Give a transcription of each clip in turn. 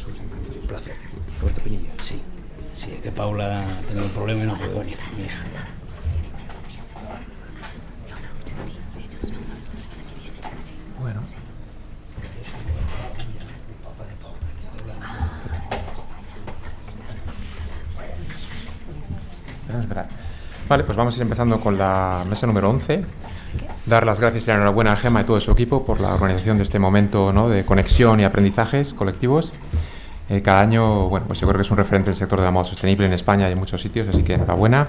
Jesús, un placer. Roberto Pinilla, sí. Sí, es que Paula ha tenido un problema y no puede venir, mi hija. Bueno. Esperad. Vale, pues vamos a ir empezando con la mesa número 11. Dar las gracias y la enhorabuena a Gemma y todo su equipo por la organización de este momento, ¿no?, de conexión y aprendizajes colectivos. Cada año, bueno, pues yo creo que es un referente del sector de la moda sostenible en España y en muchos sitios, así que enhorabuena.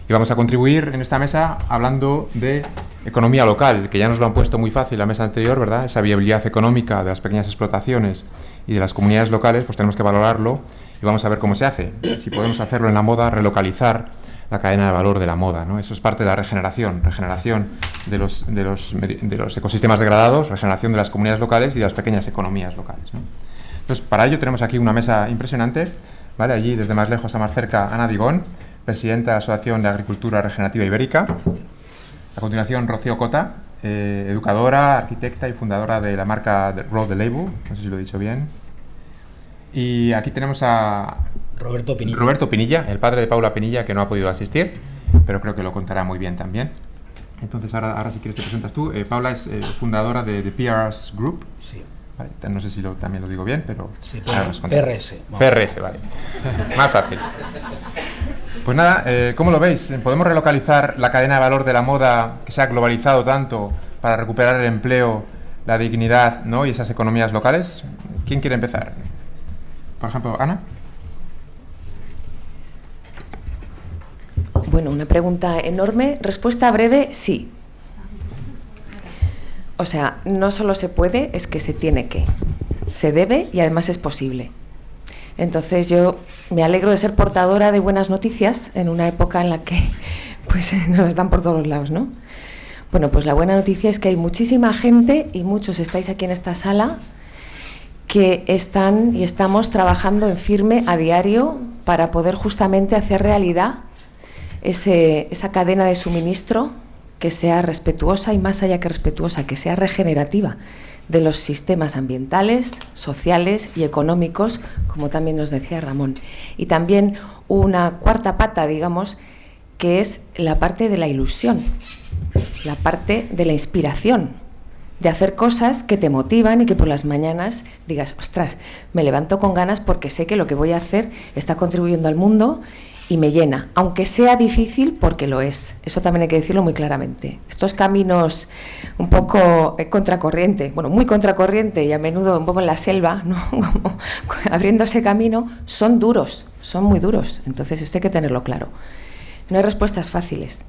Y vamos a contribuir en esta mesa hablando de economía local, que ya nos lo han puesto muy fácil la mesa anterior, ¿verdad? Esa viabilidad económica de las pequeñas explotaciones y de las comunidades locales, pues tenemos que valorarlo y vamos a ver cómo se hace. Si podemos hacerlo en la moda, relocalizar la cadena de valor de la moda, ¿no? Eso es parte de la regeneración de los ecosistemas degradados, regeneración de las comunidades locales y de las pequeñas economías locales, ¿no? Entonces, para ello tenemos aquí una mesa impresionante, ¿vale? Allí, desde más lejos a más cerca, Ana Digón, presidenta de la Asociación de Agricultura Regenerativa Ibérica. A continuación, Rocío Cota, educadora, arquitecta y fundadora de la marca Road the Label, no sé si lo he dicho bien. Y aquí tenemos a Roberto Pinilla, el padre de Paula Pinilla, que no ha podido asistir, pero creo que lo contará muy bien también. Entonces, ahora si quieres te presentas tú. Paula es fundadora de PRS Group. Sí. Vale, no sé si también lo digo bien, pero... Sí, PRS. PRS, vale. Más fácil. Pues nada, ¿cómo lo veis? ¿Podemos relocalizar la cadena de valor de la moda que se ha globalizado tanto para recuperar el empleo, la dignidad, ¿no?, y esas economías locales? ¿Quién quiere empezar? Por ejemplo, Ana. Bueno, una pregunta enorme. Respuesta breve, sí. O sea, no solo se puede, es que se tiene que. Se debe y además es posible. Entonces yo me alegro de ser portadora de buenas noticias en una época en la que pues nos las dan por todos los lados, ¿no? Bueno, pues la buena noticia es que hay muchísima gente, y muchos estáis aquí en esta sala, que están y estamos trabajando en firme a diario para poder justamente hacer realidad esa cadena de suministro que sea respetuosa y, más allá que respetuosa, que sea regenerativa de los sistemas ambientales, sociales y económicos, como también nos decía Ramón. Y también una cuarta pata, digamos, que es la parte de la ilusión, la parte de la inspiración, de hacer cosas que te motivan y que por las mañanas digas, ostras, me levanto con ganas porque sé que lo que voy a hacer está contribuyendo al mundo y me llena, aunque sea difícil, porque lo es. Eso también hay que decirlo muy claramente. Estos caminos un poco contracorriente, bueno, muy contracorriente y a menudo un poco en la selva, ¿no?, como abriéndose camino, son duros, son muy duros. Entonces esto hay que tenerlo claro. No hay respuestas fáciles.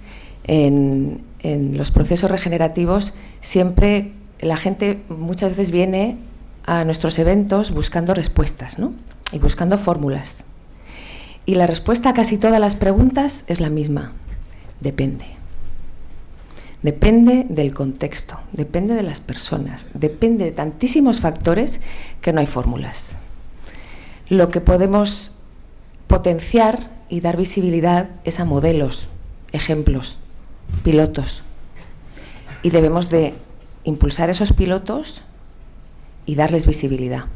En los procesos regenerativos siempre la gente muchas veces viene a nuestros eventos buscando respuestas, ¿no?, y buscando fórmulas. Y la respuesta a casi todas las preguntas es la misma: depende. Depende del contexto, depende de las personas, depende de tantísimos factores que no hay fórmulas. Lo que podemos potenciar y dar visibilidad es a modelos, ejemplos, pilotos. Y debemos de impulsar esos pilotos y darles visibilidad.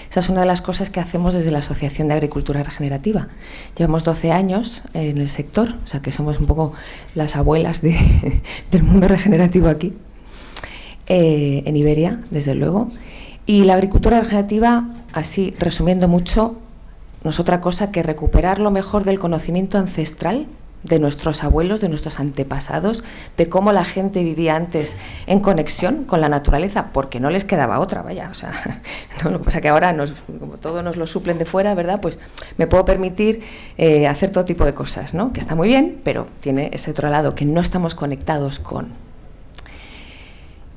Esa es una de las cosas que hacemos desde la Asociación de Agricultura Regenerativa. Llevamos 12 años en el sector, o sea que somos un poco las abuelas del mundo regenerativo aquí, en Iberia, desde luego. Y la agricultura regenerativa, así resumiendo mucho, no es otra cosa que recuperar lo mejor del conocimiento ancestral de nuestros abuelos, de nuestros antepasados, de cómo la gente vivía antes en conexión con la naturaleza, porque no les quedaba otra, vaya, o sea, no, lo que pasa que ahora, como todo nos lo suplen de fuera, ¿verdad?, pues me puedo permitir hacer todo tipo de cosas, ¿no?, que está muy bien, pero tiene ese otro lado que no estamos conectados con.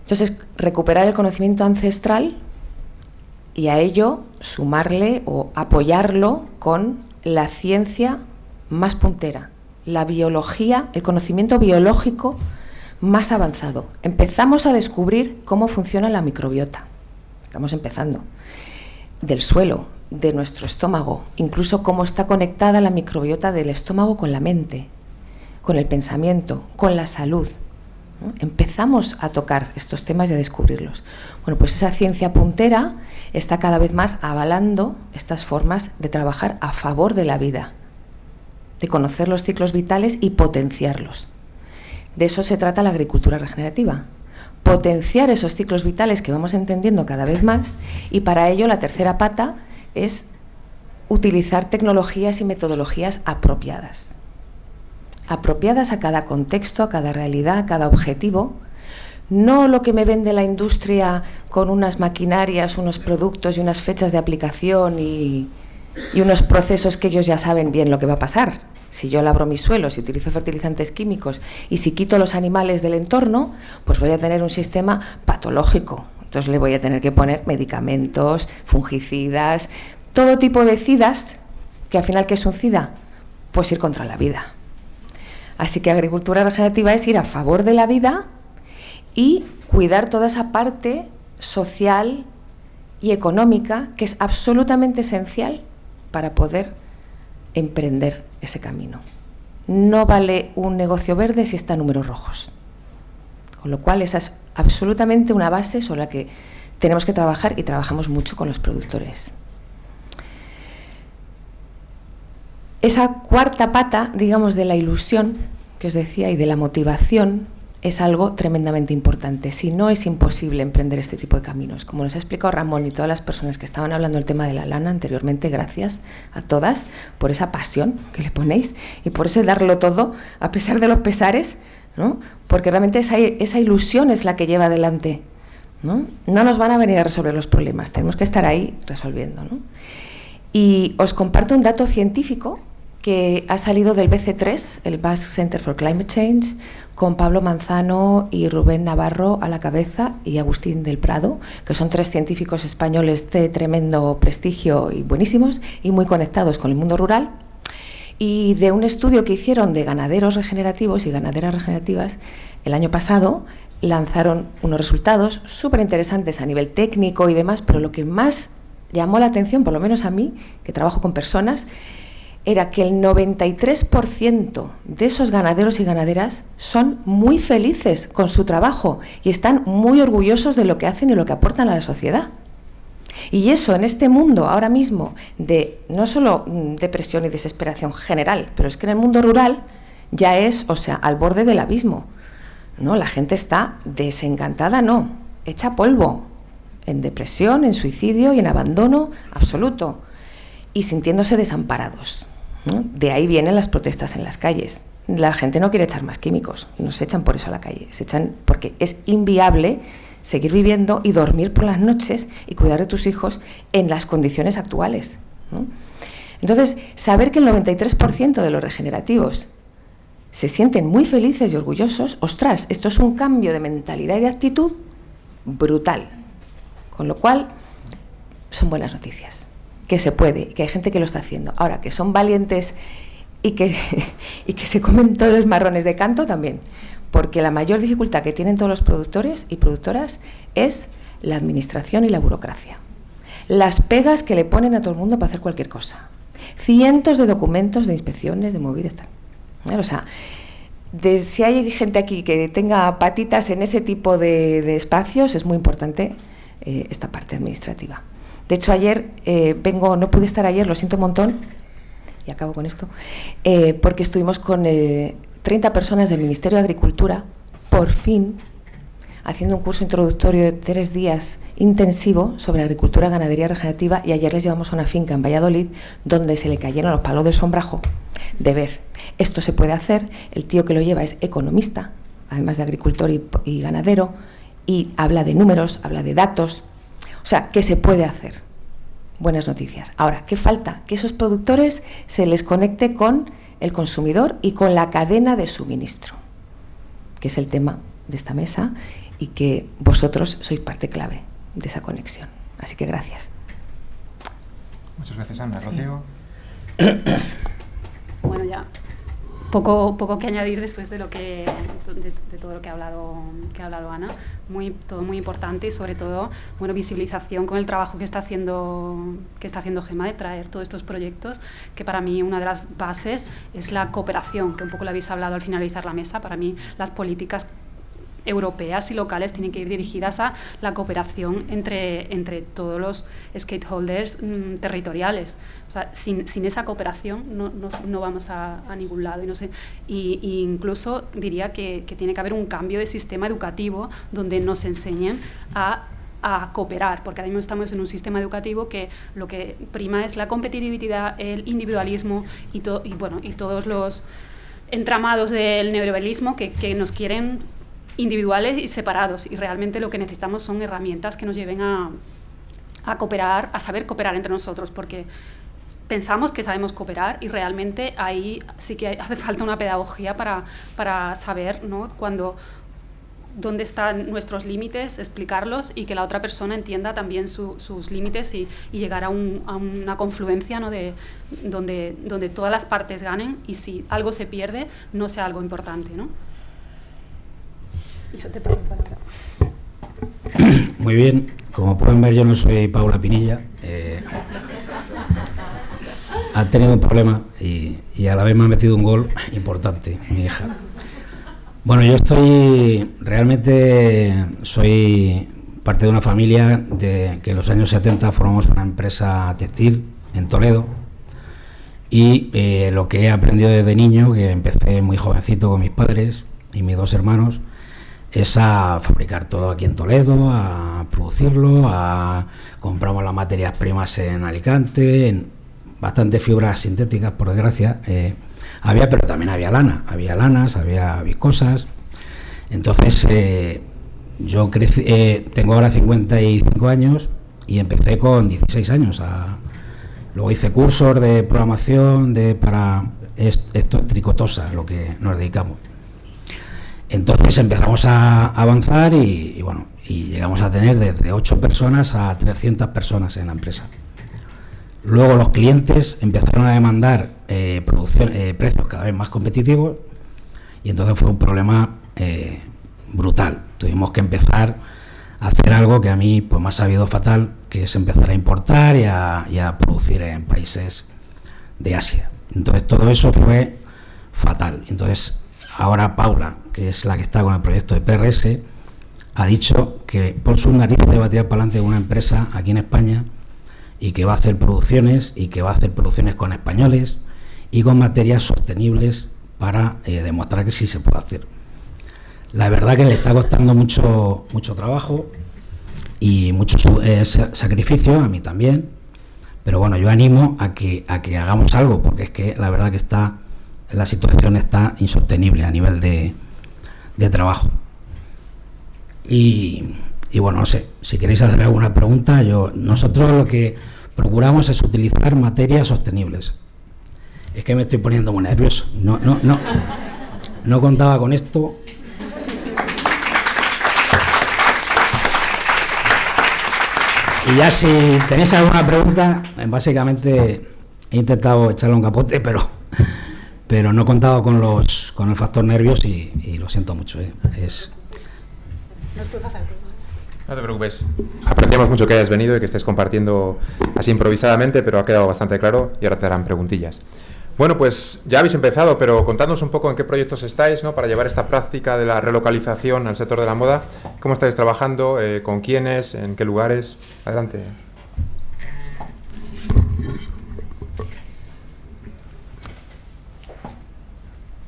Entonces, recuperar el conocimiento ancestral y a ello sumarle o apoyarlo con la ciencia más puntera, la biología, el conocimiento biológico más avanzado. Empezamos a descubrir cómo funciona la microbiota. Estamos empezando. Del suelo, de nuestro estómago, incluso cómo está conectada la microbiota del estómago con la mente, con el pensamiento, con la salud. ¿no? Empezamos a tocar estos temas y a descubrirlos. Bueno, pues esa ciencia puntera está cada vez más avalando estas formas de trabajar a favor de la vida, de conocer los ciclos vitales y potenciarlos. De eso se trata la agricultura regenerativa. Potenciar esos ciclos vitales que vamos entendiendo cada vez más, y para ello la tercera pata es utilizar tecnologías y metodologías apropiadas. Apropiadas a cada contexto, a cada realidad, a cada objetivo. No lo que me vende la industria con unas maquinarias, unos productos y unas fechas de aplicación y unos procesos que ellos ya saben bien lo que va a pasar. Si yo labro mis suelos, si utilizo fertilizantes químicos y si quito los animales del entorno, pues voy a tener un sistema patológico. Entonces le voy a tener que poner medicamentos, fungicidas, todo tipo de cidas, que al final, ¿qué es un cida? Pues ir contra la vida. Así que agricultura regenerativa es ir a favor de la vida y cuidar toda esa parte social y económica que es absolutamente esencial para poder emprender ese camino. No vale un negocio verde si está en números rojos. Con lo cual esa es absolutamente una base sobre la que tenemos que trabajar y trabajamos mucho con los productores. Esa cuarta pata, digamos, de la ilusión que os decía y de la motivación es algo tremendamente importante. Si no, es imposible emprender este tipo de caminos. Como nos ha explicado Ramón y todas las personas que estaban hablando del tema de la lana anteriormente, gracias a todas por esa pasión que le ponéis y por eso darlo todo a pesar de los pesares, ¿no? Porque realmente esa ilusión es la que lleva adelante, ¿no? No nos van a venir a resolver los problemas, tenemos que estar ahí resolviendo, ¿no? Y os comparto un dato científico que ha salido del BC3, el Basque Center for Climate Change, con Pablo Manzano y Rubén Navarro a la cabeza y Agustín del Prado, que son 3 científicos españoles de tremendo prestigio y buenísimos y muy conectados con el mundo rural, y de un estudio que hicieron de ganaderos regenerativos y ganaderas regenerativas el año pasado, lanzaron unos resultados súper interesantes a nivel técnico y demás, pero lo que más llamó la atención, por lo menos a mí, que trabajo con personas, era que el 93% de esos ganaderos y ganaderas son muy felices con su trabajo y están muy orgullosos de lo que hacen y lo que aportan a la sociedad. Y eso en este mundo ahora mismo de no solo depresión y desesperación general, pero es que en el mundo rural ya es, o sea, al borde del abismo, ¿no? La gente está desencantada, no, hecha polvo, en depresión, en suicidio y en abandono absoluto y sintiéndose desamparados, ¿no? De ahí vienen las protestas en las calles. La gente no quiere echar más químicos, no se echan por eso a la calle, se echan porque es inviable seguir viviendo y dormir por las noches y cuidar de tus hijos en las condiciones actuales, ¿no? Entonces, saber que el 93% de los regenerativos se sienten muy felices y orgullosos, ostras, esto es un cambio de mentalidad y de actitud brutal. Con lo cual, son buenas noticias, que se puede, que hay gente que lo está haciendo. Ahora, que son valientes y que se comen todos los marrones de canto también, porque la mayor dificultad que tienen todos los productores y productoras es la administración y la burocracia. Las pegas que le ponen a todo el mundo para hacer cualquier cosa. Cientos de documentos, de inspecciones, de movidas, tal. O sea, si hay gente aquí que tenga patitas en ese tipo de espacios, es muy importante esta parte administrativa. De hecho, ayer no pude estar ayer, lo siento un montón, y acabo con esto, porque estuvimos con 30 personas del Ministerio de Agricultura, por fin, haciendo un curso introductorio de 3 días intensivo sobre agricultura, ganadería regenerativa, y ayer les llevamos a una finca en Valladolid donde se le cayeron los palos del sombrajo de ver, esto se puede hacer, el tío que lo lleva es economista, además de agricultor y ganadero, y habla de números, habla de datos, o sea, que se puede hacer. Buenas noticias. Ahora, ¿qué falta? Que esos productores se les conecte con el consumidor y con la cadena de suministro, que es el tema de esta mesa y que vosotros sois parte clave de esa conexión. Así que gracias. Muchas gracias, Ana. Rocío. Bueno, ya poco que añadir después de todo lo que ha hablado Ana. Todo muy importante y sobre todo, bueno, visibilización con el trabajo que está haciendo Gema de traer todos estos proyectos, que para mí una de las bases es la cooperación, que un poco lo habéis hablado al finalizar la mesa. Para mí las políticas europeas y locales tienen que ir dirigidas a la cooperación entre todos los stakeholders territoriales. O sea, sin esa cooperación no vamos a ningún lado. Y no sé, y incluso diría que tiene que haber un cambio de sistema educativo donde nos enseñen a cooperar, porque ahora mismo estamos en un sistema educativo que lo que prima es la competitividad, el individualismo y todos los entramados del neoliberalismo que nos quieren individuales y separados, y realmente lo que necesitamos son herramientas que nos lleven a cooperar, a saber cooperar entre nosotros, porque pensamos que sabemos cooperar y realmente ahí sí que hace falta una pedagogía para saber, ¿no?, dónde están nuestros límites, explicarlos y que la otra persona entienda también sus límites y llegar a una confluencia, ¿no?, donde todas las partes ganen, y si algo se pierde, no sea algo importante, ¿no? Yo te paso la palabra. Muy bien, como pueden ver, yo no soy Paula Pinilla. Ha tenido un problema y a la vez me ha metido un gol importante, mi hija. Bueno, yo soy parte de una familia que en los años 70 formamos una empresa textil en Toledo, y lo que he aprendido desde niño, que empecé muy jovencito con mis padres y mis 2 hermanos, es a fabricar todo aquí en Toledo, a producirlo, compramos las materias primas en Alicante, bastantes fibras sintéticas, por desgracia, pero también había lanas, había viscosas. Entonces yo crecí, tengo ahora 55 años y empecé con 16 años. Luego hice cursos de programación esto es Tricotosa, lo que nos dedicamos. Entonces empezamos a avanzar y llegamos a tener desde 8 personas a 300 personas en la empresa. Luego los clientes empezaron a demandar precios cada vez más competitivos, y entonces fue un problema brutal. Tuvimos que empezar a hacer algo que a mí pues me ha sabido fatal, que es empezar a importar y a producir en países de Asia. Entonces todo eso fue fatal. Entonces ahora Paula, que es la que está con el proyecto de PRS, ha dicho que por sus narices va a tirar para adelante una empresa aquí en España, y que va a hacer producciones, con españoles y con materias sostenibles para demostrar que sí se puede hacer. La verdad que le está costando mucho trabajo y mucho sacrificio, a mí también, pero bueno, yo animo a que hagamos algo, porque es que la verdad que la situación está insostenible a nivel de trabajo. Y bueno, no sé, si queréis hacer alguna pregunta, nosotros lo que procuramos es utilizar materias sostenibles. Es que me estoy poniendo muy nervioso. No contaba con esto. Y ya si tenéis alguna pregunta, básicamente he intentado echarle un capote, pero no he contado con el factor nervios y lo siento mucho. No te preocupes. Apreciamos mucho que hayas venido y que estés compartiendo así improvisadamente, pero ha quedado bastante claro y ahora te harán preguntillas. Bueno, pues ya habéis empezado, pero contadnos un poco en qué proyectos estáis, ¿no?, para llevar esta práctica de la relocalización al sector de la moda. ¿Cómo estáis trabajando? ¿Con quiénes? ¿En qué lugares? Adelante.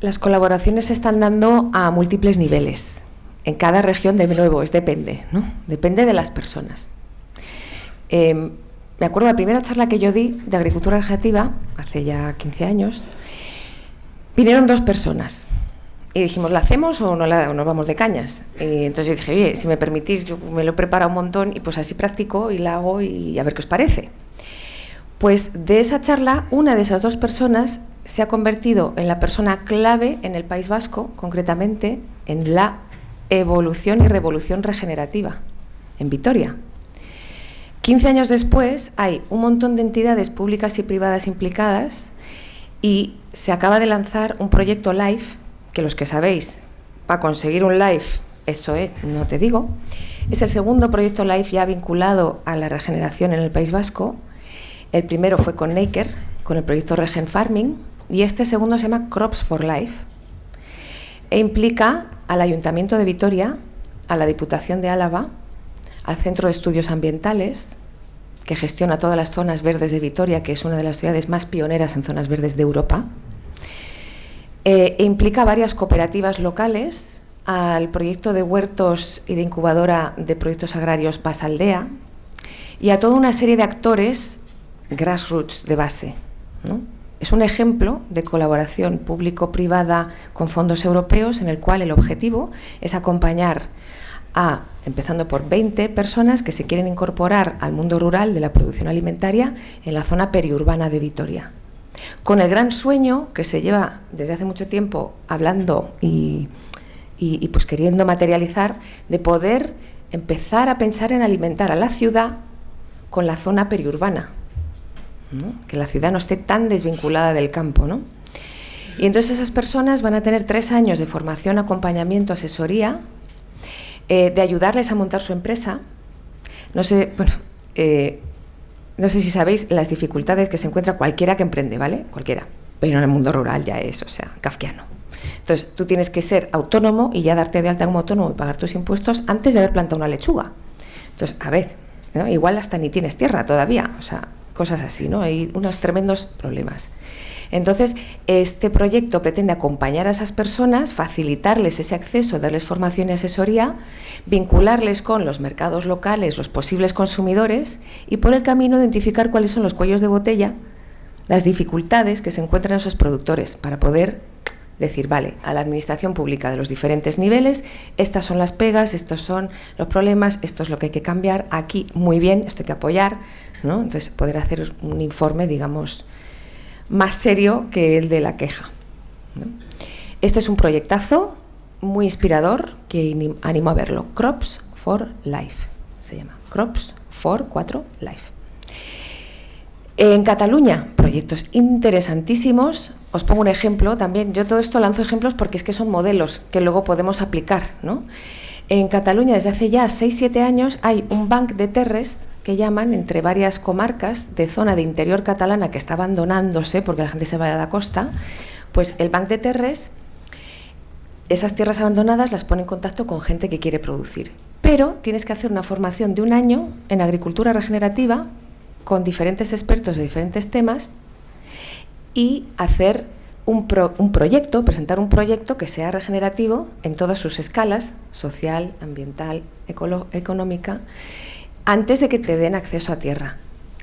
Las colaboraciones se están dando a múltiples niveles. En cada región, de nuevo, depende, ¿no? Depende de las personas. Me acuerdo de la primera charla que yo di de agricultura regenerativa, hace ya 15 años, vinieron 2 personas y dijimos, ¿la hacemos o nos vamos de cañas? Y entonces yo dije, oye, si me permitís, yo me lo he preparado un montón y pues así practico y la hago y a ver qué os parece. Pues de esa charla, una de esas 2 personas se ha convertido en la persona clave en el País Vasco, concretamente en la evolución y revolución regenerativa, en Vitoria. 15 años después hay un montón de entidades públicas y privadas implicadas y se acaba de lanzar un proyecto LIFE, que los que sabéis, para conseguir un LIFE, eso es, no te digo, es el segundo proyecto LIFE ya vinculado a la regeneración en el País Vasco. El primero fue con Neiker, con el proyecto Regen Farming, y este segundo se llama Crops for Life e implica al Ayuntamiento de Vitoria a la Diputación de Álava, al Centro de Estudios Ambientales, que gestiona todas las zonas verdes de Vitoria, que es una de las ciudades más pioneras en zonas verdes de Europa, e implica varias cooperativas locales, al proyecto de huertos y de incubadora de proyectos agrarios Basaldea, y a toda una serie de actores grassroots de base, ¿no? Es un ejemplo de colaboración público-privada con fondos europeos, en el cual el objetivo es acompañar a, empezando por 20 personas que se quieren incorporar al mundo rural de la producción alimentaria en la zona periurbana de Vitoria, con el gran sueño que se lleva desde hace mucho tiempo hablando y pues queriendo materializar, de poder empezar a pensar en alimentar a la ciudad con la zona periurbana, ¿no? Que la ciudad no esté tan desvinculada del campo, ¿no? Y entonces esas personas van a tener 3 años de formación, acompañamiento, asesoría, de ayudarles a montar su empresa. No sé si sabéis las dificultades que se encuentra cualquiera que emprende, ¿vale? Cualquiera. Pero en el mundo rural ya es, kafkiano. Entonces, tú tienes que ser autónomo y ya darte de alta como autónomo y pagar tus impuestos antes de haber plantado una lechuga. Entonces, a ver, ¿no? Igual hasta ni tienes tierra todavía, cosas así, ¿no? Hay unos tremendos problemas. Entonces, este proyecto pretende acompañar a esas personas, facilitarles ese acceso, darles formación y asesoría, vincularles con los mercados locales, los posibles consumidores, y por el camino identificar cuáles son los cuellos de botella, las dificultades que se encuentran en esos productores, para poder decir, vale, a la administración pública de los diferentes niveles, estas son las pegas, estos son los problemas, esto es lo que hay que cambiar, aquí muy bien, esto hay que apoyar, ¿no? Entonces, poder hacer un informe, digamos, más serio que el de la queja, ¿no? Este es un proyectazo muy inspirador que animo a verlo. Crops for Life se llama. Crops for 4 Life. En Cataluña, proyectos interesantísimos. Os pongo un ejemplo también. Yo todo esto lanzo ejemplos porque es que son modelos que luego podemos aplicar, ¿no? En Cataluña, desde hace ya 6-7 años, hay un banc de terres que llaman, entre varias comarcas de zona de interior catalana que está abandonándose porque la gente se va a la costa. Pues el banc de terres, esas tierras abandonadas las pone en contacto con gente que quiere producir. Pero tienes que hacer una formación de 1 año en agricultura regenerativa con diferentes expertos de diferentes temas y hacer un proyecto, presentar un proyecto que sea regenerativo en todas sus escalas, social, ambiental, económica, antes de que te den acceso a tierra.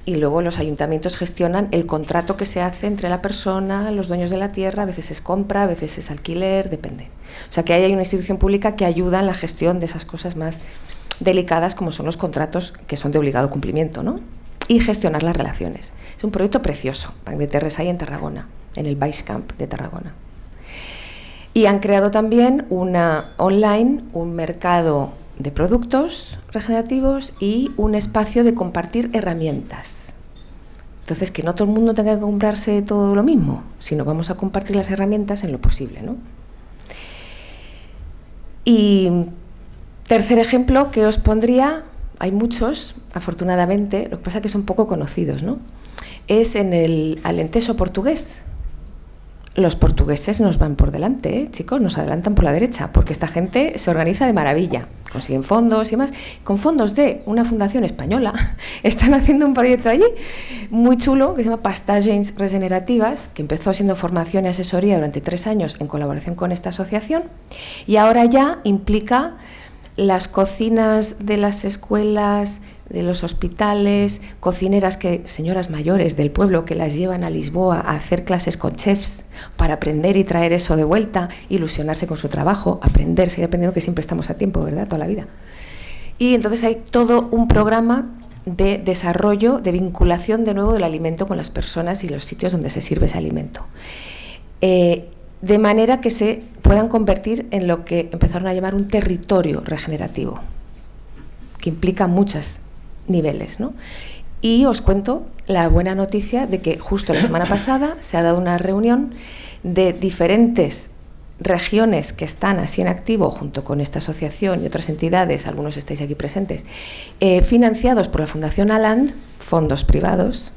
Y luego los ayuntamientos gestionan el contrato que se hace entre la persona, los dueños de la tierra, a veces es compra, a veces es alquiler, depende. O sea que ahí hay una institución pública que ayuda en la gestión de esas cosas más delicadas, como son los contratos que son de obligado cumplimiento, ¿no? Y gestionar las relaciones. Es un proyecto precioso, Banc de Terres hay en Tarragona, en el Baix-Camp de Tarragona. Y han creado también online un mercado de productos regenerativos y un espacio de compartir herramientas. Entonces, que no todo el mundo tenga que comprarse todo lo mismo, sino vamos a compartir las herramientas en lo posible, ¿no? Y tercer ejemplo que os pondría, hay muchos, afortunadamente, lo que pasa es que son poco conocidos, ¿no? Es en el Alenteso portugués. Los portugueses nos van por delante, chicos, nos adelantan por la derecha, porque esta gente se organiza de maravilla, consiguen fondos y demás. Con fondos de una fundación española están haciendo un proyecto allí muy chulo que se llama Pastagens Regenerativas, que empezó siendo formación y asesoría durante 3 años en colaboración con esta asociación, y ahora ya implica las cocinas de las escuelas, de los hospitales, cocineras, señoras mayores del pueblo que las llevan a Lisboa a hacer clases con chefs para aprender y traer eso de vuelta, ilusionarse con su trabajo, aprender, seguir aprendiendo, que siempre estamos a tiempo, ¿verdad? Toda la vida. Y entonces hay todo un programa de desarrollo, de vinculación de nuevo del alimento con las personas y los sitios donde se sirve ese alimento. De manera que se puedan convertir en lo que empezaron a llamar un territorio regenerativo, que implica muchos niveles, ¿no? Y os cuento la buena noticia de que justo la semana pasada se ha dado una reunión de diferentes regiones que están así en activo junto con esta asociación y otras entidades, algunos estáis aquí presentes, financiados por la Fundación Aland, fondos privados.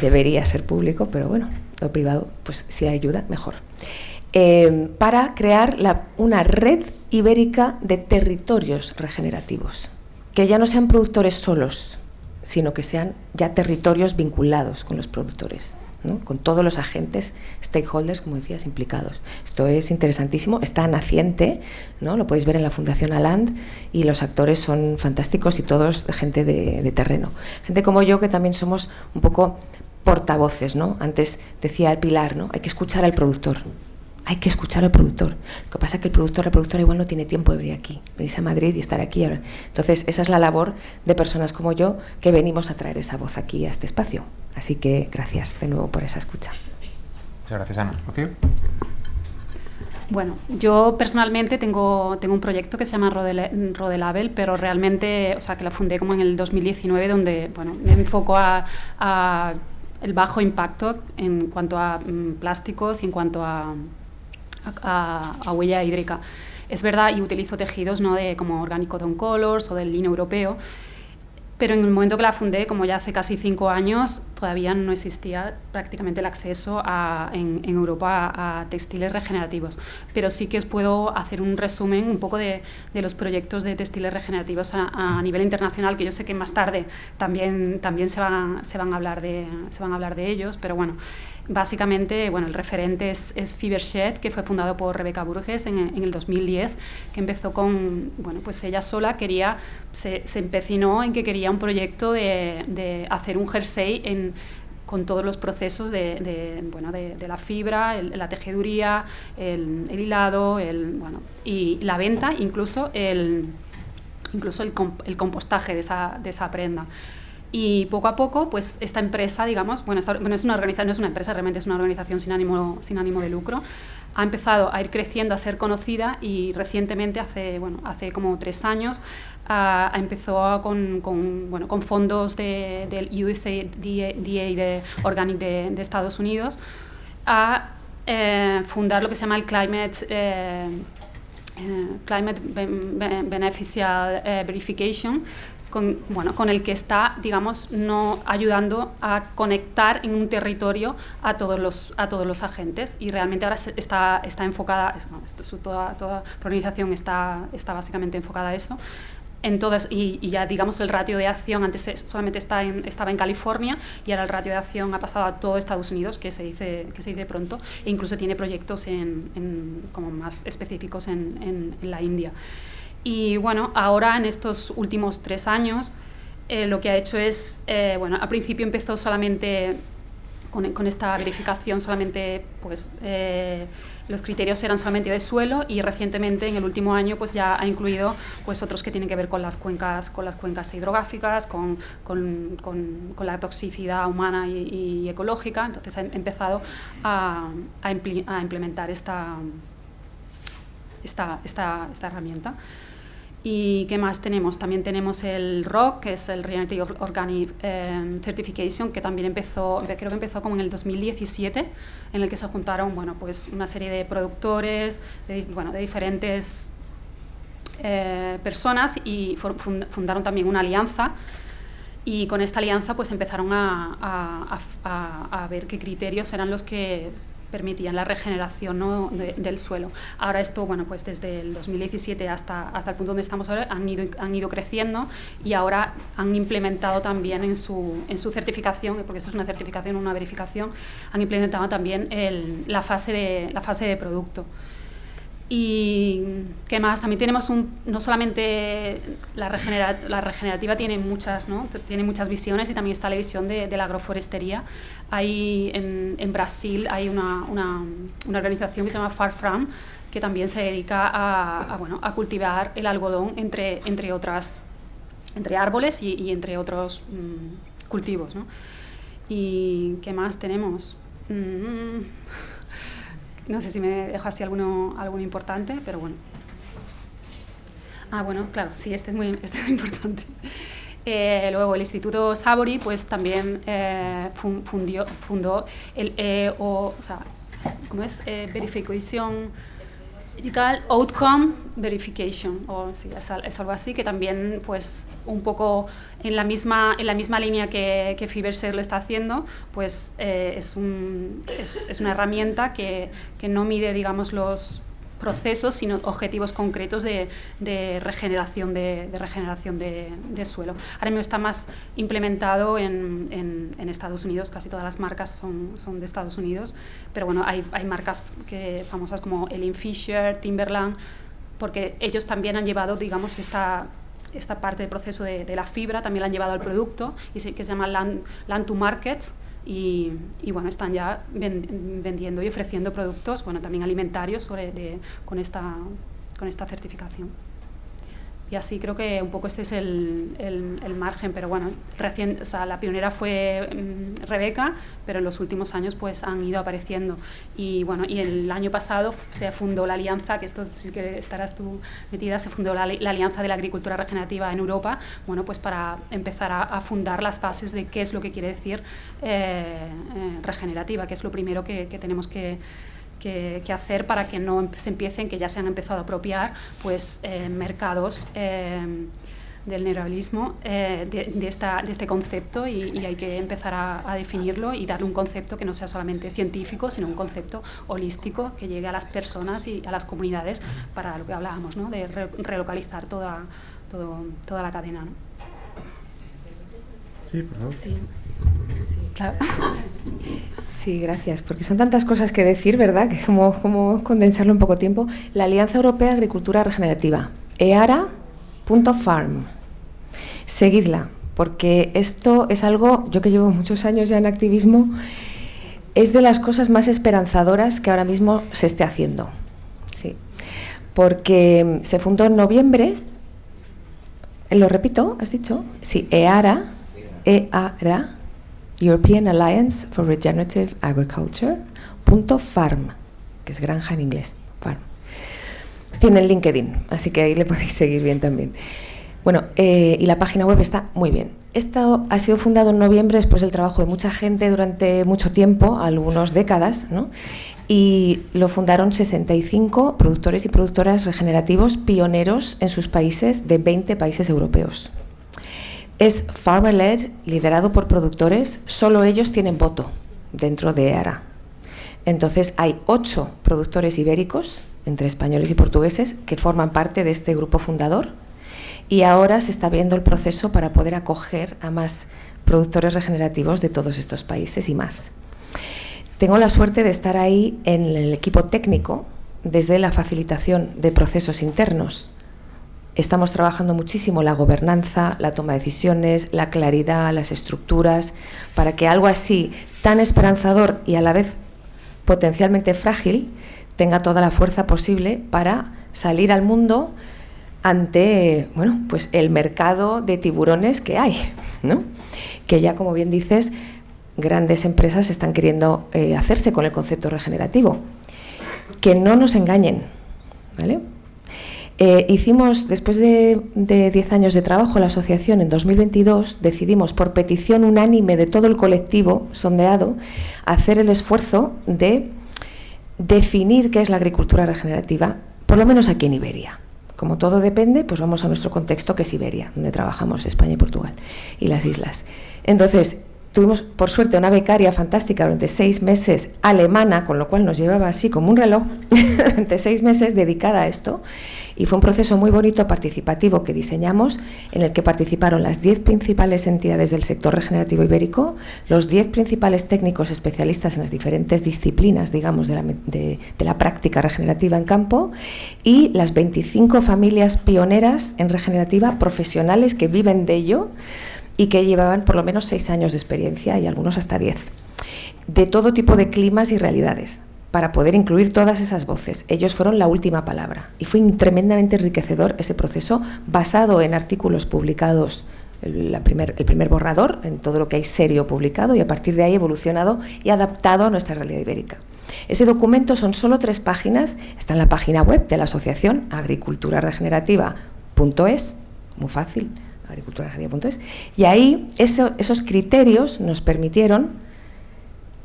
Debería ser público, pero bueno, lo privado, pues si ayuda, mejor. para crear una red ibérica de territorios regenerativos, que ya no sean productores solos, sino que sean ya territorios vinculados con los productores, ¿no? Con todos los agentes, stakeholders, como decías, implicados. Esto es interesantísimo, está naciente, ¿no? Lo podéis ver en la Fundación Aland, y los actores son fantásticos y todos gente de terreno. Gente como yo, que también somos un poco portavoces, ¿no? Antes decía el Pilar, ¿no? Hay que escuchar al productor. Hay que escuchar al productor. Lo que pasa es que la productora igual no tiene tiempo de venir aquí, venirse a Madrid y estar aquí. Entonces, esa es la labor de personas como yo, que venimos a traer esa voz aquí a este espacio. Así que gracias de nuevo por esa escucha. Muchas gracias, Ana. ¿Rocío? Bueno, yo personalmente tengo un proyecto que se llama Rodelabel, pero realmente, o sea, que la fundé como en el 2019, donde, bueno, me enfoco a el bajo impacto en cuanto a plásticos y en cuanto a huella hídrica. Es verdad, y utilizo tejidos, ¿no?, como Orgánico Cotton Colors o del lino europeo, pero en el momento que la fundé, como ya hace casi 5 años, todavía no existía prácticamente el acceso en Europa a textiles regenerativos. Pero sí que os puedo hacer un resumen un poco de los proyectos de textiles regenerativos a nivel internacional, que yo sé que más tarde también se van a hablar de ellos, pero bueno. Básicamente, bueno, el referente es Fibershed, que fue fundado por Rebeca Burges en el 2010, que empezó con, bueno, pues ella sola se empecinó en que quería un proyecto de hacer un jersey con todos los procesos de la fibra, la tejeduría, el hilado, y la venta, incluso el compostaje de esa prenda. Y poco a poco, pues esta empresa, digamos, no es una empresa, realmente es una organización sin ánimo de lucro, ha empezado a ir creciendo, a ser conocida, y recientemente, hace como 3 años, empezó con fondos del USDA de Organic de Estados Unidos a fundar lo que se llama el Climate Beneficial Verification, con el que está, digamos, ayudando a conectar en un territorio a todos los agentes, y realmente ahora está enfocada, toda la organización está básicamente enfocada a eso. Y ya, digamos, el ratio de acción antes solamente estaba en California, y ahora el ratio de acción ha pasado a todo Estados Unidos, que se dice pronto, e incluso tiene proyectos como más específicos en la India. Y bueno, ahora en estos últimos 3 años lo que ha hecho es, al principio empezó solamente con esta verificación, solamente pues los criterios eran solamente de suelo, y recientemente en el último año pues ya ha incluido pues otros que tienen que ver con las cuencas hidrográficas, con la toxicidad humana y ecológica. Entonces ha empezado a implementar esta herramienta. ¿Y qué más tenemos? También tenemos el ROC, que es el Regenerative Organic Certification, que también creo que empezó como en el 2017, en el que se juntaron, pues una serie de productores, de diferentes personas, y fundaron también una alianza. Y con esta alianza pues empezaron a ver qué criterios eran los que permitían la regeneración, ¿no?, del suelo. Ahora esto, pues desde el 2017 hasta el punto donde estamos ahora, han ido creciendo, y ahora han implementado también en su certificación, porque esto es una certificación, una verificación, han implementado también la fase de producto. ¿Y qué más? También tenemos no solamente la regenerativa tiene muchas, ¿no?, tiene muchas visiones, y también está la visión de la agroforestería. Hay en Brasil hay una organización que se llama Far From, que también se dedica a cultivar el algodón entre árboles y entre otros cultivos, ¿no? ¿Y qué más tenemos? No sé si me dejo así alguno importante, pero bueno. Claro, sí, este es importante. Luego el Instituto Savory pues también fundó el ¿cómo es? Verificación Ethical Outcome Verification, o sí, es algo así, que también pues un poco en la misma línea que Fiverr lo está haciendo, pues es una herramienta que no mide, digamos, los procesos, sino objetivos concretos de regeneración de suelo. Ahora mismo está más implementado en Estados Unidos, casi todas las marcas son de Estados Unidos, pero bueno, hay marcas famosas como Elin Fisher, Timberland, porque ellos también han llevado, digamos, esta parte del proceso de la fibra, también la han llevado al producto, que se llama Land to Market. Y bueno, están ya vendiendo y ofreciendo productos, bueno, también alimentarios con esta certificación. Y así creo que un poco este es el margen, pero bueno, o sea, la pionera fue Rebeca, pero en los últimos años pues han ido apareciendo. Y bueno, y el año pasado se fundó la alianza, que esto sí que estarás tú metida, se fundó la Alianza de la Agricultura Regenerativa en Europa, bueno, pues para empezar a fundar las bases de qué es lo que quiere decir regenerativa, que es lo primero que tenemos que hacer para que no se empiecen, que ya se han empezado a apropiar, pues mercados del neoliberalismo de este concepto, y hay que empezar a definirlo y darle un concepto que no sea solamente científico, sino un concepto holístico que llegue a las personas y a las comunidades, para lo que hablábamos, ¿no? De relocalizar toda la cadena, ¿no? Sí, por favor. Sí. Claro. Sí, gracias, porque son tantas cosas que decir, ¿verdad? Que es como condensarlo en poco tiempo. La Alianza Europea de Agricultura Regenerativa, eara.farm. Seguidla, porque esto es algo, yo que llevo muchos años ya en activismo, es de las cosas más esperanzadoras que ahora mismo se esté haciendo. Sí. Porque se fundó en noviembre, lo repito, ¿has dicho? Sí, eara, European Alliance for Regenerative Agriculture .farm, que es granja en inglés, farm. Tiene el LinkedIn, así que ahí le podéis seguir bien también. Bueno, y la página web está muy bien. Esto ha sido fundado en noviembre después del trabajo de mucha gente durante mucho tiempo, algunas décadas, ¿no? Y lo fundaron 65 productores y productoras regenerativos pioneros en sus países, de 20 países europeos. Es farmer-led, liderado por productores, solo ellos tienen voto dentro de EARA. Entonces hay 8 productores ibéricos, entre españoles y portugueses, que forman parte de este grupo fundador, y ahora se está viendo el proceso para poder acoger a más productores regenerativos de todos estos países y más. Tengo la suerte de estar ahí en el equipo técnico desde la facilitación de procesos internos. Estamos trabajando muchísimo la gobernanza, la toma de decisiones, la claridad, las estructuras, para que algo así tan esperanzador y a la vez potencialmente frágil tenga toda la fuerza posible para salir al mundo ante, bueno, pues el mercado de tiburones que hay, ¿no? Que ya, como bien dices, grandes empresas están queriendo hacerse con el concepto regenerativo. Que no nos engañen, ¿vale? Hicimos, después de 10 años de trabajo, la asociación en 2022 decidimos, por petición unánime de todo el colectivo sondeado, hacer el esfuerzo de definir qué es la agricultura regenerativa, por lo menos aquí en Iberia. Como todo depende, pues vamos a nuestro contexto, que es Iberia, donde trabajamos España y Portugal y las islas. Entonces, tuvimos, por suerte, una becaria fantástica durante 6 meses, alemana, con lo cual nos llevaba así como un reloj, durante 6 meses dedicada a esto. Y fue un proceso muy bonito, participativo, que diseñamos, en el que participaron las 10 principales entidades del sector regenerativo ibérico, los 10 principales técnicos especialistas en las diferentes disciplinas, digamos, de la práctica regenerativa en campo, y las 25 familias pioneras en regenerativa, profesionales que viven de ello y que llevaban por lo menos 6 años de experiencia, y algunos hasta 10, de todo tipo de climas y realidades, para poder incluir todas esas voces. Ellos fueron la última palabra, y fue tremendamente enriquecedor ese proceso, basado en artículos publicados, el primer borrador, en todo lo que hay serio publicado, y a partir de ahí evolucionado y adaptado a nuestra realidad ibérica. Ese documento son solo 3 páginas, está en la página web de la asociación, agriculturaregenerativa.es, muy fácil, agriculturaregenerativa.es, y ahí esos criterios nos permitieron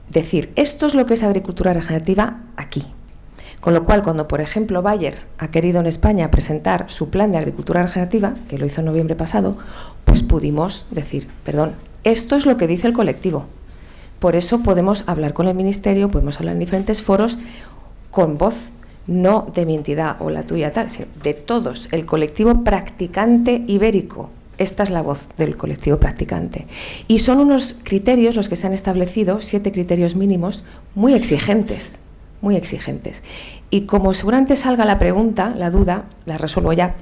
decir, esto es lo que es agricultura regenerativa aquí. Con lo cual, cuando, por ejemplo, Bayer ha querido en España presentar su plan de agricultura regenerativa, que lo hizo en noviembre pasado, pues pudimos decir, perdón, esto es lo que dice el colectivo. Por eso podemos hablar con el Ministerio, podemos hablar en diferentes foros con voz, no de mi entidad o la tuya tal, sino de todos, el colectivo practicante ibérico. Esta es la voz del colectivo practicante. Y son unos criterios los que se han establecido, 7 criterios mínimos, muy exigentes. Muy exigentes. Y como seguramente salga la pregunta, la duda, la resuelvo ya.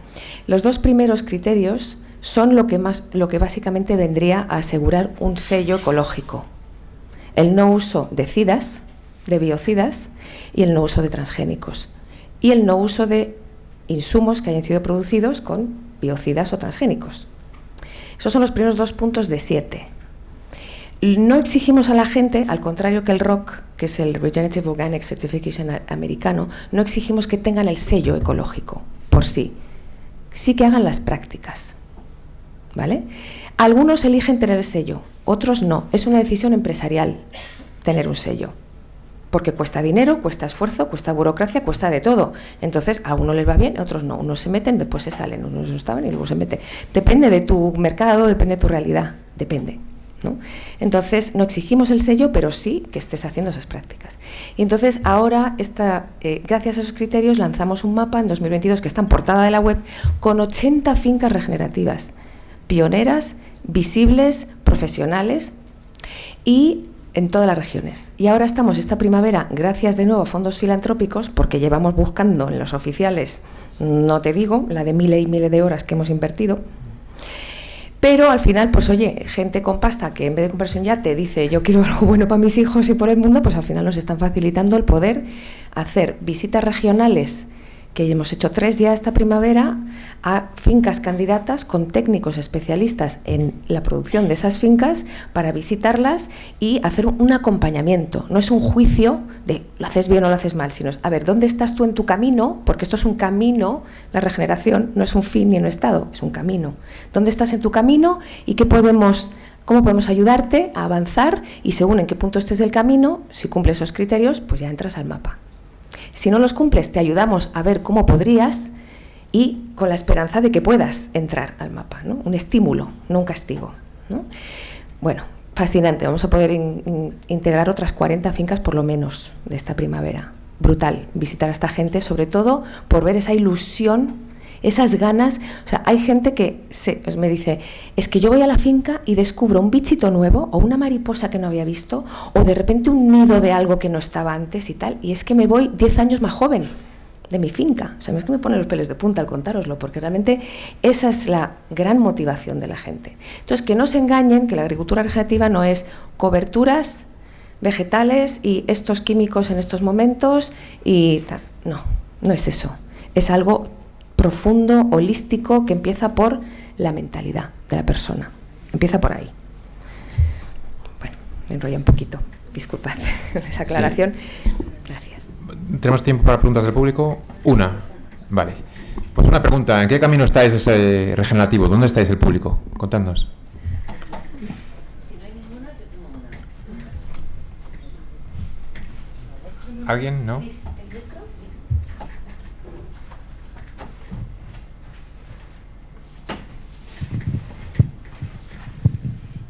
Los 2 primeros criterios son lo que básicamente vendría a asegurar un sello ecológico. El no uso de cidas, de biocidas, y el no uso de transgénicos. Y el no uso de insumos que hayan sido producidos con biocidas o transgénicos. Esos son los primeros 2 puntos de 7. No exigimos a la gente, al contrario que el ROC, que es el Regenerative Organic Certification americano, no exigimos que tengan el sello ecológico por sí. Sí que hagan las prácticas, ¿vale? Algunos eligen tener el sello, otros no. Es una decisión empresarial tener un sello, porque cuesta dinero, cuesta esfuerzo, cuesta burocracia, cuesta de todo. Entonces, a uno les va bien, a otros no. Unos se meten, después se salen, unos no estaban y luego se meten. Depende de tu mercado, depende de tu realidad, depende, ¿no? Entonces, no exigimos el sello, pero sí que estés haciendo esas prácticas. Y entonces, ahora, gracias a esos criterios, lanzamos un mapa en 2022 que está en portada de la web con 80 fincas regenerativas, pioneras, visibles, profesionales y en todas las regiones. Y ahora estamos esta primavera, gracias de nuevo a fondos filantrópicos, porque llevamos buscando en los oficiales, no te digo, la de miles y miles de horas que hemos invertido. Pero al final, pues oye, gente con pasta que en vez de comprarse un yate dice yo quiero algo bueno para mis hijos y por el mundo, pues al final nos están facilitando el poder hacer visitas regionales, que hemos hecho 3 ya esta primavera, a fincas candidatas con técnicos especialistas en la producción de esas fincas para visitarlas y hacer un acompañamiento. No es un juicio de lo haces bien o lo haces mal, sino a ver, ¿dónde estás tú en tu camino? Porque esto es un camino, la regeneración no es un fin ni un estado, es un camino. ¿Dónde estás en tu camino y cómo podemos ayudarte a avanzar? Y según en qué punto estés del camino, si cumples esos criterios, pues ya entras al mapa. Si no los cumples, te ayudamos a ver cómo podrías y con la esperanza de que puedas entrar al mapa, ¿no? Un estímulo, no un castigo, ¿no? Bueno, fascinante. Vamos a poder integrar otras 40 fincas por lo menos de esta primavera. Brutal visitar a esta gente, sobre todo por ver esa ilusión, esas ganas. O sea, hay gente que me dice, es que yo voy a la finca y descubro un bichito nuevo o una mariposa que no había visto o de repente un nido de algo que no estaba antes y tal, y es que me voy 10 años más joven de mi finca. O sea, no es que me pone los pelos de punta al contároslo, porque realmente esa es la gran motivación de la gente. Entonces, que no se engañen que la agricultura regenerativa no es coberturas vegetales y estos químicos en estos momentos y tal. No, no es eso. Es algo profundo, holístico, que empieza por la mentalidad de la persona. Empieza por ahí. Bueno, me enrollé un poquito. Disculpad esa aclaración. Sí. Gracias. ¿Tenemos tiempo para preguntas del público? Una. Vale. Pues una pregunta. ¿En qué camino estáis ese regenerativo? ¿Dónde estáis el público? Contadnos. Si no hay ninguna, yo tengo una. ¿Alguien? ¿No?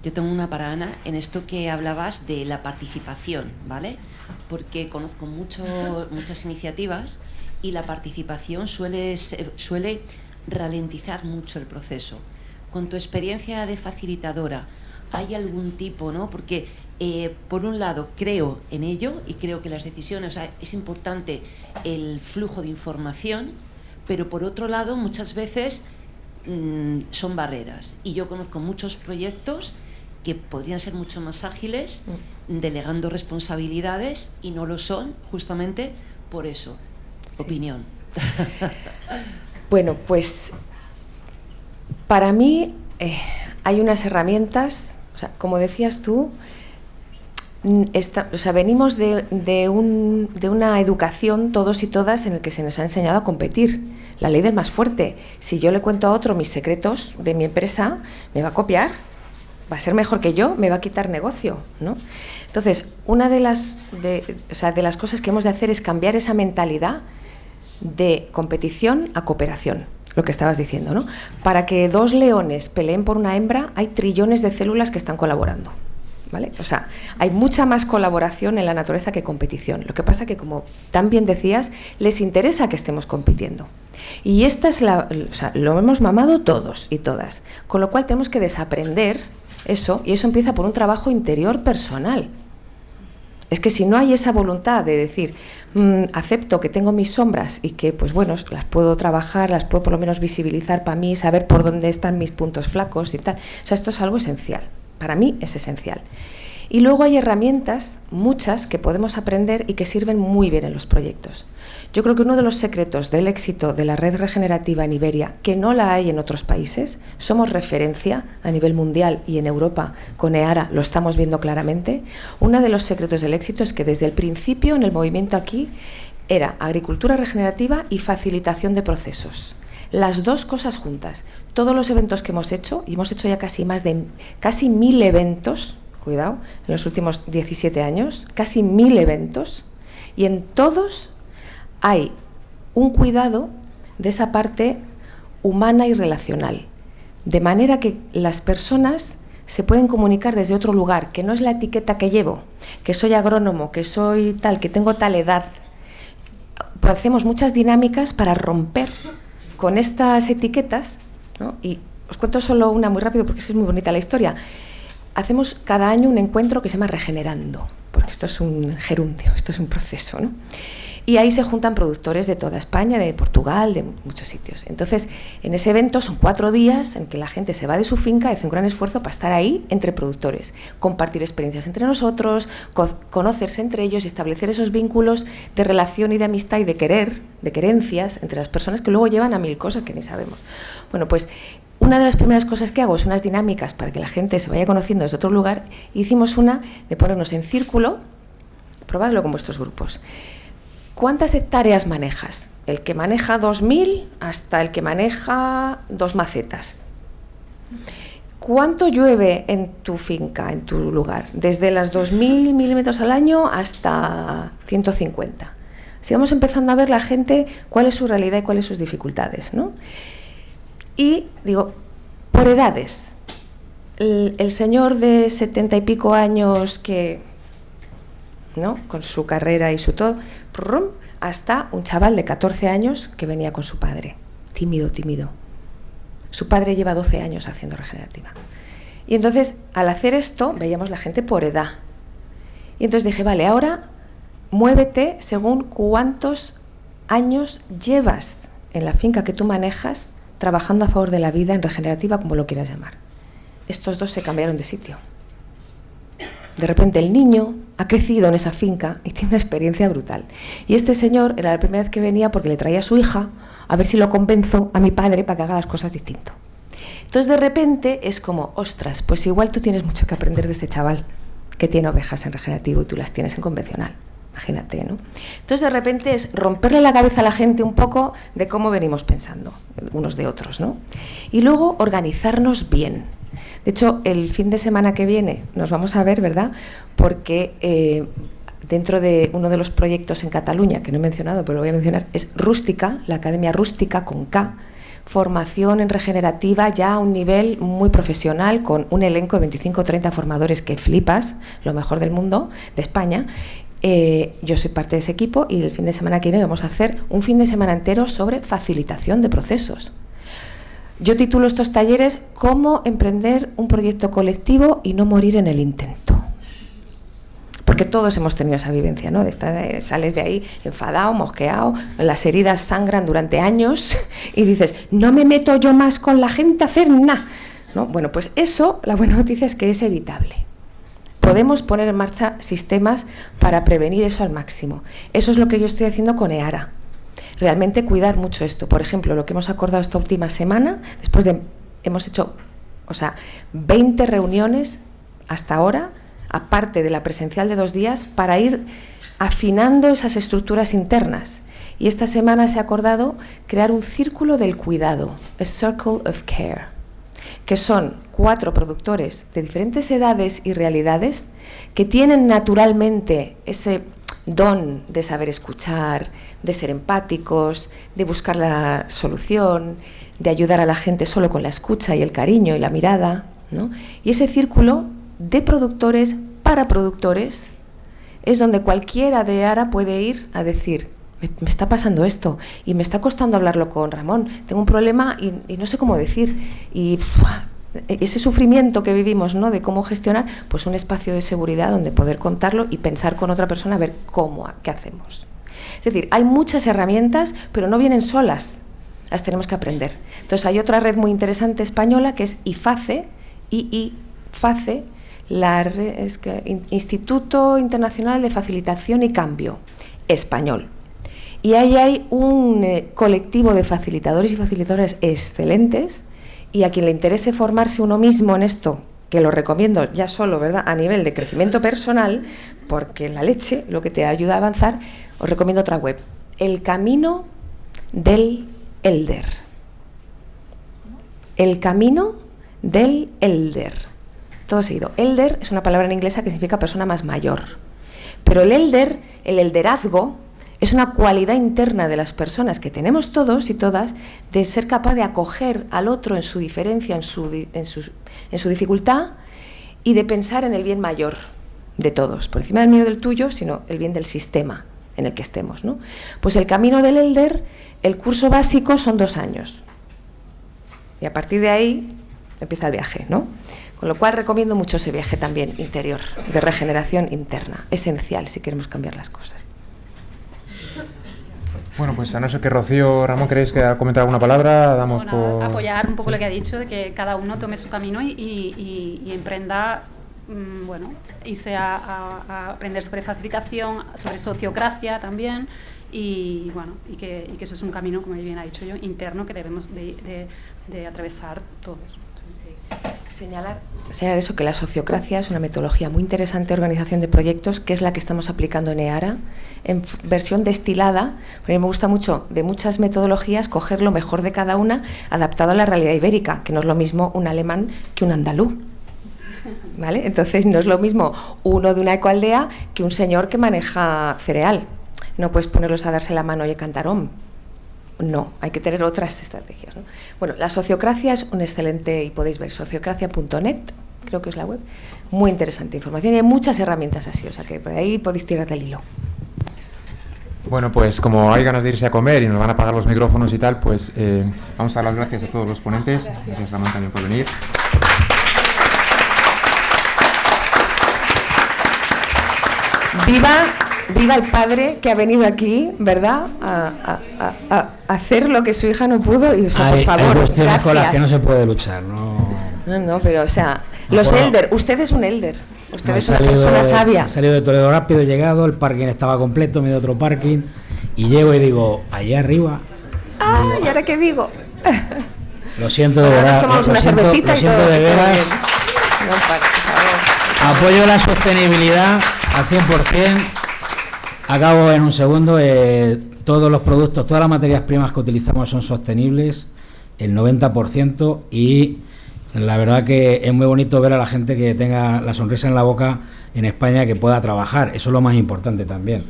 Yo tengo una para Ana en esto que hablabas de la participación, ¿vale? Porque conozco muchas iniciativas y la participación suele ralentizar mucho el proceso. Con tu experiencia de facilitadora, ¿hay algún tipo, no? Porque por un lado creo en ello y creo que las decisiones, o sea, es importante el flujo de información, pero por otro lado muchas veces son barreras. Y yo conozco muchos proyectos que podrían ser mucho más ágiles, delegando responsabilidades, y no lo son justamente por eso. Sí. Opinión. Bueno, pues para mí hay unas herramientas, o sea, como decías tú, venimos de una educación todos y todas en el que se nos ha enseñado a competir. La ley del más fuerte. Si yo le cuento a otro mis secretos de mi empresa, me va a copiar. va a ser mejor que yo, me va a quitar negocio, ¿no? Entonces, una de las cosas que hemos de hacer es cambiar esa mentalidad de competición a cooperación, lo que estabas diciendo, ¿no? Para que dos leones peleen por una hembra, hay trillones de células que están colaborando, ¿vale? O sea, hay mucha más colaboración en la naturaleza que competición. Lo que pasa que, como tan bien decías, les interesa que estemos compitiendo. Y esta es lo hemos mamado todos y todas, con lo cual tenemos que desaprender eso, y eso empieza por un trabajo interior personal. Es que si no hay esa voluntad de decir, acepto que tengo mis sombras y que, pues bueno, las puedo trabajar, las puedo por lo menos visibilizar para mí, saber por dónde están mis puntos flacos y tal. O sea, esto es algo esencial. Para mí es esencial. Y luego hay herramientas, muchas, que podemos aprender y que sirven muy bien en los proyectos. Yo creo que uno de los secretos del éxito de la red regenerativa en Iberia, que no la hay en otros países, somos referencia a nivel mundial y en Europa con EARA lo estamos viendo claramente. Uno de los secretos del éxito es que desde el principio en el movimiento aquí era agricultura regenerativa y facilitación de procesos. Las dos cosas juntas. Todos los eventos que hemos hecho, y hemos hecho ya casi 1.000 eventos, cuidado, en los últimos 17 años, casi 1.000 eventos, y en todos hay un cuidado de esa parte humana y relacional, de manera que las personas se pueden comunicar desde otro lugar, que no es la etiqueta que llevo, que soy agrónomo, que soy tal, que tengo tal edad. Pues hacemos muchas dinámicas para romper con estas etiquetas, ¿no? Y os cuento solo una muy rápido porque es que es muy bonita la historia. Hacemos cada año un encuentro que se llama Regenerando, porque esto es un gerundio, esto es un proceso, ¿no? Y ahí se juntan productores de toda España, de Portugal, de muchos sitios. Entonces, en ese evento son 4 días en que la gente se va de su finca y hace un gran esfuerzo para estar ahí entre productores, compartir experiencias entre nosotros, conocerse entre ellos y establecer esos vínculos de relación y de amistad y de querencias entre las personas que luego llevan a 1000 cosas que ni sabemos. Bueno, pues una de las primeras cosas que hago es unas dinámicas para que la gente se vaya conociendo desde otro lugar. Hicimos una de ponernos en círculo, probadlo con vuestros grupos. ¿Cuántas hectáreas manejas? El que maneja 2.000 hasta el que maneja 2 macetas. ¿Cuánto llueve en tu finca, en tu lugar? Desde las 2.000 milímetros al año hasta 150. Si vamos empezando a ver la gente cuál es su realidad y cuáles sus dificultades, ¿no? Y digo, por edades. El señor de 70 y pico años que, ¿no?, con su carrera y su todo, hasta un chaval de 14 años que venía con su padre, tímido. Su padre lleva 12 años haciendo regenerativa. Y entonces, al hacer esto, veíamos la gente por edad. Y entonces dije, vale, ahora muévete según cuántos años llevas en la finca que tú manejas trabajando a favor de la vida en regenerativa, como lo quieras llamar. Estos dos se cambiaron de sitio. De repente el niño ha crecido en esa finca y tiene una experiencia brutal. Y este señor era la primera vez que venía porque le traía a su hija a ver si lo convenzo a mi padre para que haga las cosas distinto. Entonces de repente es como, ostras, pues igual tú tienes mucho que aprender de este chaval que tiene ovejas en regenerativo y tú las tienes en convencional. Imagínate, ¿no? Entonces de repente es romperle la cabeza a la gente un poco de cómo venimos pensando unos de otros, ¿no? Y luego organizarnos bien. De hecho, el fin de semana que viene nos vamos a ver, ¿verdad? Porque dentro de uno de los proyectos en Cataluña, que no he mencionado, pero lo voy a mencionar, es Rústica, la Academia Rústica con K, formación en regenerativa ya a un nivel muy profesional, con un elenco de 25 o 30 formadores que flipas, lo mejor del mundo, de España. Yo soy parte de ese equipo y el fin de semana que viene vamos a hacer un fin de semana entero sobre facilitación de procesos. Yo titulo estos talleres ¿Cómo emprender un proyecto colectivo y no morir en el intento? Porque todos hemos tenido esa vivencia, ¿no? De estar, sales de ahí enfadado, mosqueado, las heridas sangran durante años y dices, no me meto yo más con la gente a hacer nada, ¿no? Bueno, pues eso, la buena noticia es que es evitable. Podemos poner en marcha sistemas para prevenir eso al máximo. Eso es lo que yo estoy haciendo con EARA. Realmente cuidar mucho esto. Por ejemplo, lo que hemos acordado esta última semana, hemos hecho 20 reuniones hasta ahora, aparte de la presencial de 2 días, para ir afinando esas estructuras internas. Y esta semana se ha acordado crear un círculo del cuidado, a circle of care, que son 4 productores de diferentes edades y realidades que tienen naturalmente ese don de saber escuchar, de ser empáticos, de buscar la solución, de ayudar a la gente solo con la escucha y el cariño y la mirada, ¿no? Y ese círculo de productores para productores es donde cualquiera de ARA puede ir a decir: me está pasando esto y me está costando hablarlo con Ramón, tengo un problema y no sé cómo decir, y ese sufrimiento que vivimos, ¿no?, de cómo gestionar, pues un espacio de seguridad donde poder contarlo y pensar con otra persona a ver qué hacemos. Es decir, hay muchas herramientas, pero no vienen solas, las tenemos que aprender. Entonces hay otra red muy interesante española que es IFACE, Instituto Internacional de Facilitación y Cambio, español. Y ahí hay un colectivo de facilitadores y facilitadoras excelentes, y a quien le interese formarse uno mismo en esto, que lo recomiendo ya solo, ¿verdad?, a nivel de crecimiento personal, porque la leche, lo que te ayuda a avanzar, os recomiendo otra web, El Camino del Elder. El Camino del Elder. Todo seguido. Elder es una palabra en inglesa que significa persona más mayor. Pero el elder, el elderazgo, es una cualidad interna de las personas que tenemos todos y todas, de ser capaz de acoger al otro en su diferencia, en su dificultad, y de pensar en el bien mayor de todos, por encima del mío, del tuyo, sino el bien del sistema en el que estemos, ¿no? Pues el Camino del Elder, el curso básico son 2 años. Y a partir de ahí empieza el viaje, ¿no? Con lo cual recomiendo mucho ese viaje también interior, de regeneración interna, esencial si queremos cambiar las cosas. Bueno, pues a no ser que Rocío, Ramón, ¿queréis comentar alguna palabra? Damos por... Apoyar un poco lo que ha dicho, de que cada uno tome su camino y emprenda, irse a aprender sobre facilitación, sobre sociocracia también, y que eso es un camino, como bien ha dicho yo, interno, que debemos de atravesar todos. Señalar eso, que la sociocracia es una metodología muy interesante de organización de proyectos, que es la que estamos aplicando en EARA, en versión destilada. Porque a mí me gusta mucho de muchas metodologías coger lo mejor de cada una, adaptado a la realidad ibérica, que no es lo mismo un alemán que un andaluz, ¿vale? Entonces no es lo mismo uno de una ecoaldea que un señor que maneja cereal. No puedes ponerlos a darse la mano y cantarón. No, hay que tener otras estrategias, ¿no? Bueno, la sociocracia es un excelente, y podéis ver sociocracia.net, creo que es la web, muy interesante información, y hay muchas herramientas así, o sea que por ahí podéis tirar del hilo. Bueno, pues como hay ganas de irse a comer y nos van a apagar los micrófonos y tal, pues vamos a dar las gracias a todos los ponentes. Gracias, Ramón, también por venir. Viva el padre que ha venido aquí, ¿verdad?, a hacer lo que su hija no pudo. Y, o sea, por favor, hay cuestiones gracias. con las que no se puede luchar, ¿no? No, pero, o sea, los elder, usted es un elder, usted es una salido, persona sabia. He salido de Toledo rápido, he llegado, el parking estaba completo, me dio otro parking, y llego y digo, allá arriba. ¿Y ahora qué digo? Lo siento de verdad, lo siento de veras. Apoyo la sostenibilidad al 100%. Acabo en un segundo. Todos los productos, todas las materias primas que utilizamos son sostenibles, el 90%, y la verdad que es muy bonito ver a la gente que tenga la sonrisa en la boca en España, que pueda trabajar. Eso es lo más importante también,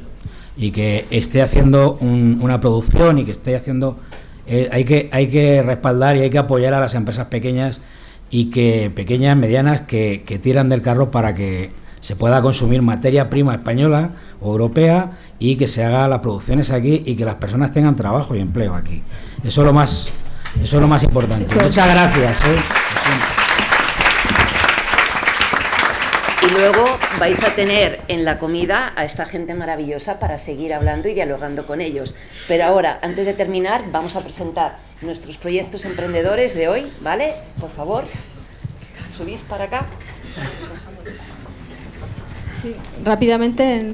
y que esté haciendo una producción, y que esté haciendo... hay que respaldar y hay que apoyar a las empresas pequeñas, y que pequeñas, medianas, que tiran del carro para que se pueda consumir materia prima española o europea, y que se haga las producciones aquí, y que las personas tengan trabajo y empleo aquí. Eso es lo más importante. Muchas gracias. Y luego vais a tener en la comida a esta gente maravillosa para seguir hablando y dialogando con ellos. Pero ahora, antes de terminar, vamos a presentar nuestros proyectos emprendedores de hoy, ¿vale? Por favor, subís para acá. Sí, rápidamente.